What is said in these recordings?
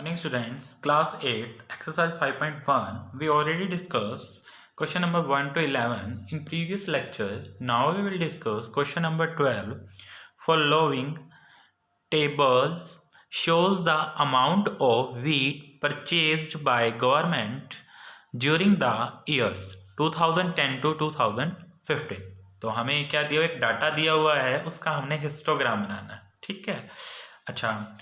Morning students, class 8, exercise 5.1. We already discussed question number 1 to 11 in previous lecture. Now we will discuss question number 12. Following table shows the amount of wheat purchased by government during the years 2010 to 2015. तो हमें क्या दिया, एक data दिया हुआ है, उसका हमने हिस्टोग्राम बनाना है. ठीक है. अच्छा,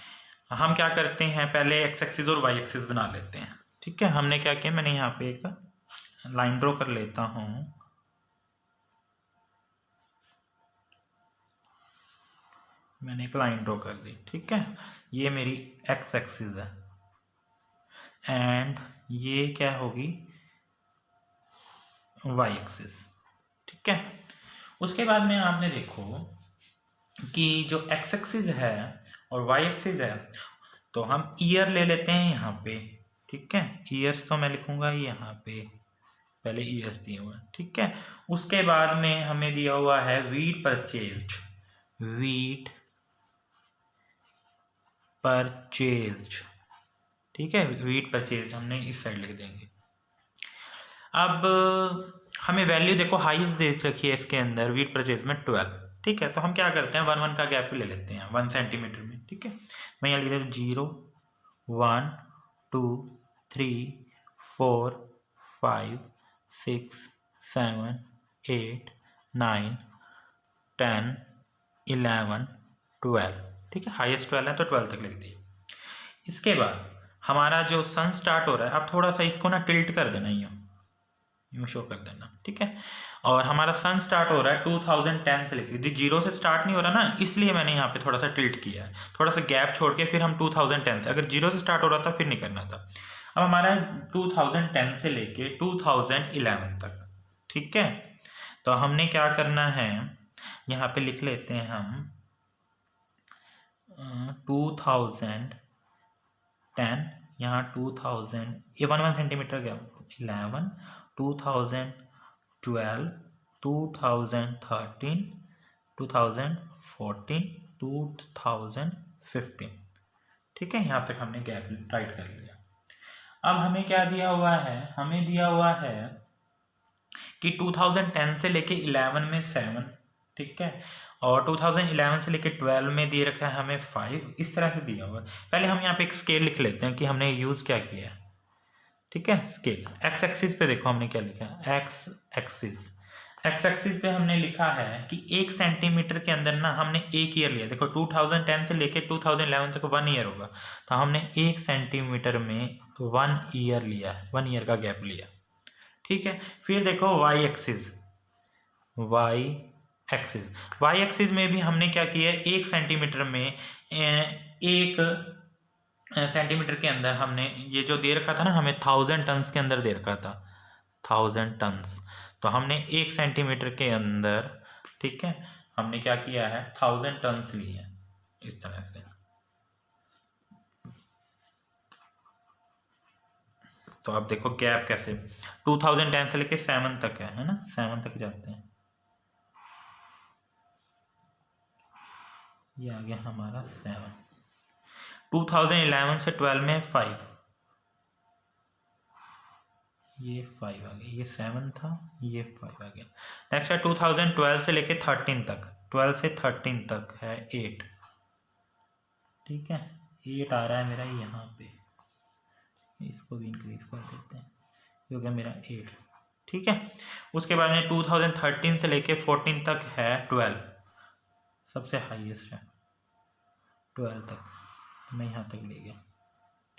हम क्या करते हैं, पहले एक्स एक्सिस और वाई एक्सिस बना लेते हैं. ठीक है. हमने क्या किया, मैंने यहाँ पे एक लाइन ड्रॉ कर लेता हूँ. मैंने एक लाइन ड्रॉ कर दी. ठीक है. ये मेरी एक्स एक्सिस है एंड ये क्या होगी, वाई एक्सिस. ठीक है. उसके बाद में आपने देखो कि जो एक्स एक्सिस है और वाई एक्सिस है, तो हम ईयर ले लेते हैं यहाँ पे. ठीक है. ईयर्स तो मैं लिखूंगा यहाँ पे, पहले ईयर्स दिए हुए हैं. ठीक है. उसके बाद में हमें दिया हुआ है वीट परचेज्ड. ठीक है. वीट परचेज्ड हमने इस साइड लिख देंगे. अब हमें वैल्यू देखो हाईएस्ट दे रखी है इसके अंदर, वीट परचेज में 12. ठीक है. तो हम क्या करते हैं, 1 1 का गैप ले लेते हैं 1 सेंटीमीटर में. ठीक है. मैं यहाँ लिख देता हूँ 0 1 2 3 4 5 6 7 8 9 10 11 12. ठीक है. हाईएस्ट 12 है तो 12 तक लिख दिए. इसके बाद हमारा जो सन स्टार्ट हो रहा है, आप थोड़ा सा इसको ना टिल्ट कर देना, यूँ शो कर देना. ठीक है. और हमारा सन स्टार्ट हो रहा है 2010 से लेकर, यदि 0 से स्टार्ट नहीं हो रहा ना, इसलिए मैंने यहाँ पे थोड़ा सा टिल्ट किया है, थोड़ा सा गैप छोड़ के फिर हम 2010 से, अगर 0 से स्टार्ट हो रहा था फिर नहीं करना था. अब हमारा 2010 से लेके 2011 तक. ठीक है. तो हमने क्या करना है, यहाँ पे लिख लेते हैं हम 2010, यहाँ 2000, ये 1 सेंटीमीटर गैप, 11 2012 2013 2014 2015. ठीक है. यहाँ तक हमने गैप राइट कर लिया. अब हमें क्या दिया हुआ है, हमें दिया हुआ है कि 2010 से लेके 11 में 7. ठीक है. और 2011 से लेके 12 में दिए रखा है हमें 5. इस तरह से दिया हुआ है. पहले हम यहाँ पे एक स्केल लिख लेते हैं कि हमने यूज़ क्या किया है. ठीक है. स्केल एक्स एक्सिस पे देखो हमने क्या लिखा है, एक्स एक्सिस पे हमने लिखा है कि 1 सेंटीमीटर के अंदर ना हमने 1 ईयर लिया. देखो 2010 से लेके 2011 तक 1 ईयर होगा, तो हमने 1 सेंटीमीटर में 1 ईयर लिया, 1 ईयर का गैप लिया. ठीक है. फिर देखो वाई एक्सिस में भी हमने क्या किया है, 1 सेंटीमीटर में 1 सेंटीमीटर के अंदर हमने ये जो दे रखा था ना, हमें 1000 टन्स के अंदर दे रखा था, 1000 टन्स. तो हमने 1 सेंटीमीटर के अंदर, ठीक है, हमने क्या किया है, 1000 टन्स लिए इस तरह से. तो अब देखो गैप कैसे, 2010 से लेके 7 तक है ना, 7 तक जाते हैं. ये आ गया हमारा 7. 2011 से 12 में 5, ये 5 आ गया, ये 7 था, ये 5 आ गया. नेक्स्ट है 2012 से लेके 13 तक, 12 से 13 तक है 8. ठीक है. 8 आ रहा है मेरा यहाँ पे, इसको भी इंक्रीज कर देते हैं, ये हो गया मेरा 8. ठीक है. उसके बाद में 2013 से लेके 14 तक है 12, सबसे हाईएस्ट है 12 तक, मैं यहाँ तक ले गया.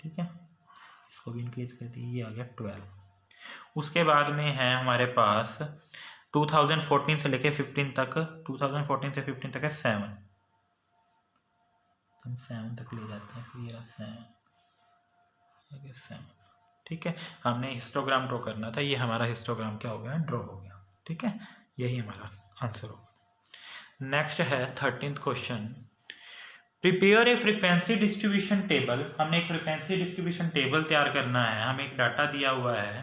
ठीक है. इसको भी इंक्रीज कर दिए, ये आ गया 12. उसके बाद में है हमारे पास 2014 से लेके 15 तक, 2014 से 15 तक है 7, हम 7 तक ले जाते हैं. फिर ये 7. ठीक है. हमने हिस्टोग्राम ड्रॉ करना था, ये हमारा हिस्टोग्राम क्या हो गया, ड्रॉ हो गया. ठीक है. यही हमारा आंसर होगा. नेक्स्ट है 13th question. Prepare a frequency distribution table. हमने एक फ्रीक्वेंसी डिस्ट्रीब्यूशन टेबल तैयार करना है, हमें एक डाटा दिया हुआ है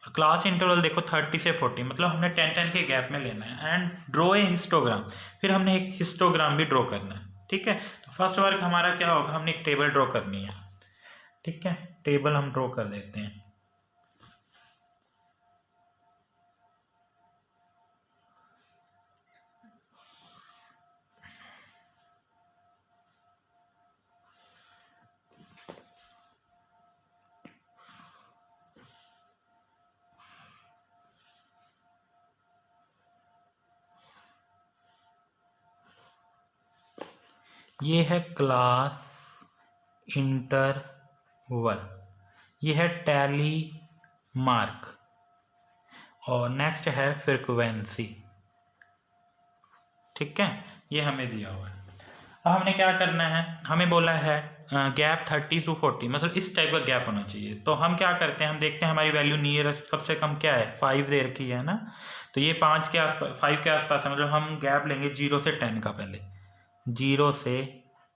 और क्लास इंटरवल देखो 30 से 40, मतलब हमने 10 के गैप में लेना है. एंड ड्रॉ ए हिस्टोग्राम, फिर हमने एक हिस्टोग्राम भी ड्रॉ करना है. ठीक है. तो फर्स्ट वर्क हमारा क्या होगा, हमने एक टेबल ड्रॉ करनी है. ठीक है, टेबल हम ड्रॉ कर देते हैं। ये है क्लास इंटरवल, ये है टैली मार्क, और नेक्स्ट है फ्रीक्वेंसी। ठीक है, ये हमें दिया हुआ है। अब हमने क्या करना है, हमें बोला है गैप 30 to 40, मतलब इस टाइप का गैप होना चाहिए। तो हम क्या करते हैं, हम देखते हैं हमारी वैल्यू नियरेस्ट कम से कम क्या है, 5 दे रखी है ना, तो ये 5 के आसपास, 5 के आसपास है, मतलब हम गैप लेंगे 0 से 10 का। पहले 0 से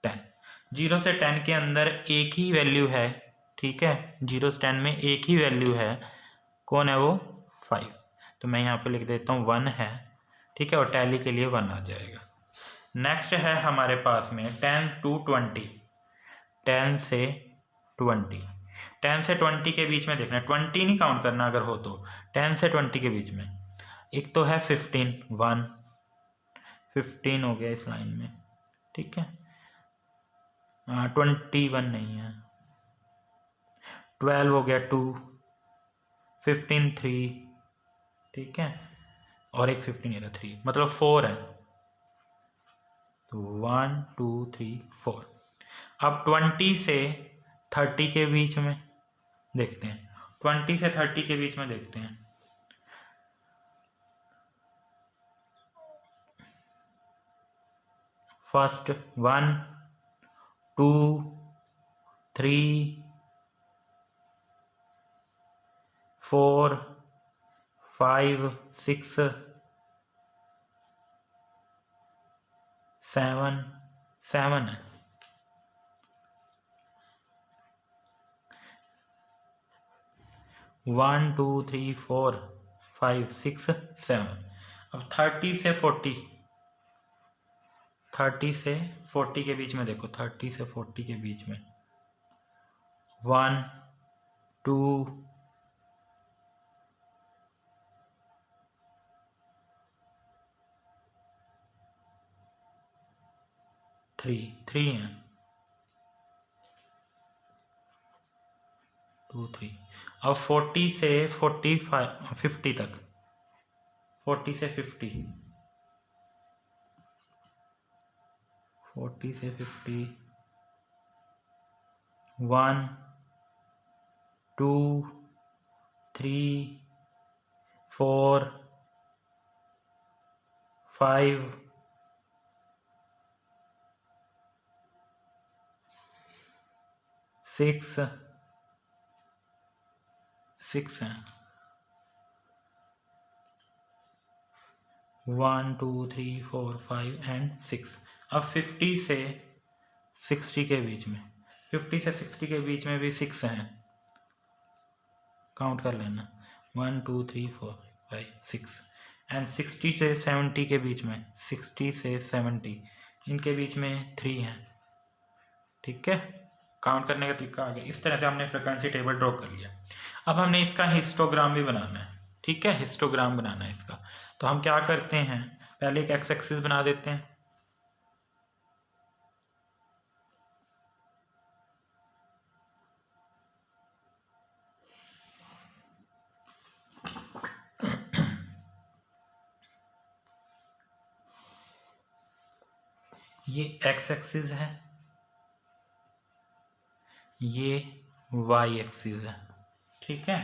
10, 0 से 10 के अंदर एक ही वैल्यू है। ठीक है, 0 से 10 में एक ही वैल्यू है, कौन है वो, 5। तो मैं यहाँ पे लिख देता हूँ 1 है। ठीक है, और टैली के लिए 1 आ जाएगा। नेक्स्ट है हमारे पास में 10 to 20, 10 से 20, 10 से 20 के बीच में देखना, 20 नहीं काउंट करना अगर हो तो, 10 से 20 के बीच में। एक तो है 15, 1, 15 हो गया इस लाइन में। ठीक है, 21 नहीं है, 12 हो गया, 2, 15, 3। ठीक है, और एक 15 इधर 3, मतलब 4 है। तो 1 2 3 4। अब 20 से 30 के बीच में देखते हैं, 20 से 30 के बीच में देखते हैं। फर्स्ट 1 2 3 4 5 6 7 7 है। 1 2 3 4 5 6 7। अब 30 से 40, 30 से 40 के बीच में देखो, 30 से 40 के बीच में 1 2 3 है, 2 3। अब 40 से 45 50 तक, 40 से 50, 40 से 50, 1 2 3 4 5 6 6 है, 1 2 3 4 5 एंड 6। अब 50 से 60 के बीच में, 50 से 60 के बीच में भी 6 हैं, काउंट कर लेना, 1 2 3 4 5 6। एंड 60 से 70 के बीच में, 60 से 70 इनके बीच में 3 हैं। ठीक है, काउंट करने का तरीका आ गया। इस तरह से हमने फ्रिक्वेंसी टेबल ड्रॉ कर लिया। अब हमने इसका हिस्टोग्राम भी बनाना है। ठीक है, हिस्टोग्राम बनाना है इसका। तो हम क्या करते हैं, पहले एक एक्स एक्सिस बना देते हैं। ये एक्स एक्सिस है, ये वाई एक्सिस है। ठीक है,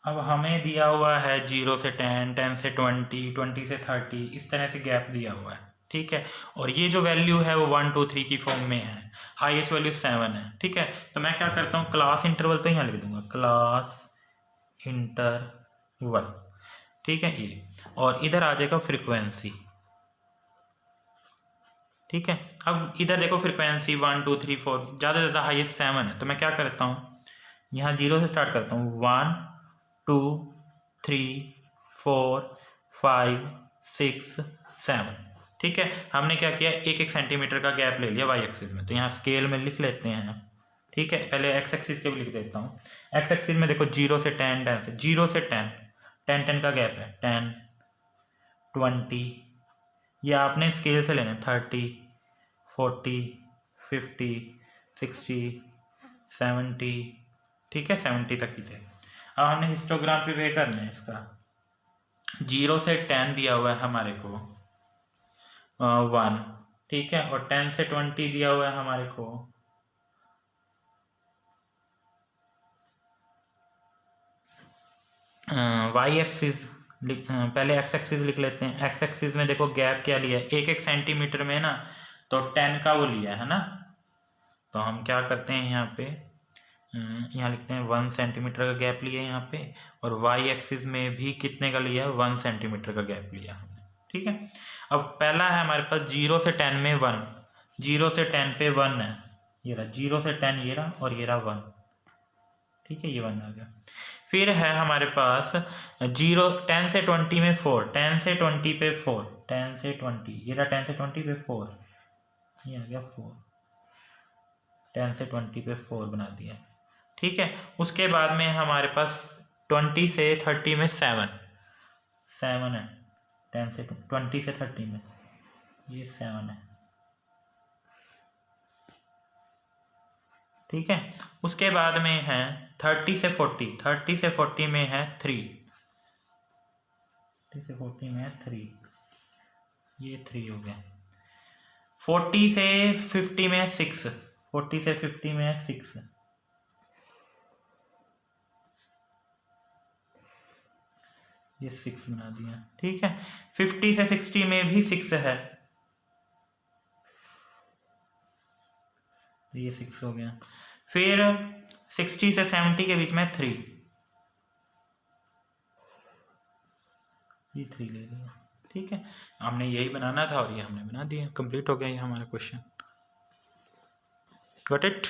अब हमें दिया हुआ है 0 से 10, 10 से 20, 20 से 30, इस तरह से गैप दिया हुआ है। ठीक है, और ये जो वैल्यू है वो 1 2 3 की फॉर्म में है, हाईएस्ट वैल्यू 7 है। ठीक है, तो मैं क्या करता हूँ, क्लास इंटरवल तो यहाँ लिख दूंगा, क्लास इंटरवल। ठीक है, ये, और इधर आ जाएगा फ्रीक्वेंसी। ठीक है, अब इधर देखो फ्रीक्वेंसी 1 2 3 4, ज़्यादा से ज़्यादा हाईएस्ट 7 है। तो मैं क्या करता हूँ, यहाँ 0 से स्टार्ट करता हूँ, 1 2 3 4 5 6 7। ठीक है, हमने क्या किया, 1 1 सेंटीमीटर का गैप ले लिया वाई एक्सिस में, तो यहाँ स्केल में लिख लेते हैं। ठीक है, पहले एक्स एक्सिस के भी लिख देता हूँ। एक्स एक्सिस में देखो 0 से 10, 10 से 0 से 10, 10 का गैप है, 10, 20, ये आपने स्केल से लेना, 30, 40, 50, 60, 70, ठीक है, 70 तक ही थे। अब हमने हिस्टोग्राम पे वे करना है इसका। 0 से 10 दिया हुआ है हमारे को 1, ठीक है, और 10 से 20 दिया हुआ है हमारे को वाई एक्सिस। पहले एक्स एक्सिस लिख लेते हैं। एक्स एक्सिस में देखो गैप क्या लिया है, 1 सेंटीमीटर में ना, तो 10 का वो लिया है ना, तो हम क्या करते हैं यहाँ पे, यहाँ लिखते हैं 1 सेंटीमीटर का गैप लिया है यहाँ पे, और वाई एक्सिस में भी कितने का लिया है, 1 सेंटीमीटर का गैप लिया हमने, ठीक है। अब पहला है हमारे पास 0 से 10 में 1, 0 से 10 पे 1 है, ये रहा 0 से 10, ये रहा, और ये रहा 1, ठीक है, ये 1 आ गया। फिर है हमारे पास 10 से 20 में 4, 10 से 20 पे 4, 10 से 20, ये रहा 10 से 20 पे 4, ये आ गया 4, 10 से 20 पे 4 बना दिया, ठीक है। उसके बाद में हमारे पास 20 से 30 में 7, 7 है, 10 से 20 से 30 में ये 7 है, ठीक है। उसके बाद में है 30 से 40, 30 से 40 में है 3, 30 से 40 में है 3, ये 3 हो गया। 40 से 50 में है 6, 40 से 50 में है 6, ये 6 बना दिया, ठीक है। 50 से 60 में भी 6 है, ये 6 हो गया। फिर 60 से 70 के बीच में 3, ये 3 ले लिया, ठीक है। हमने यही बनाना था और ये हमने बना दिया, कंप्लीट हो गया ये हमारा क्वेश्चन। Got it.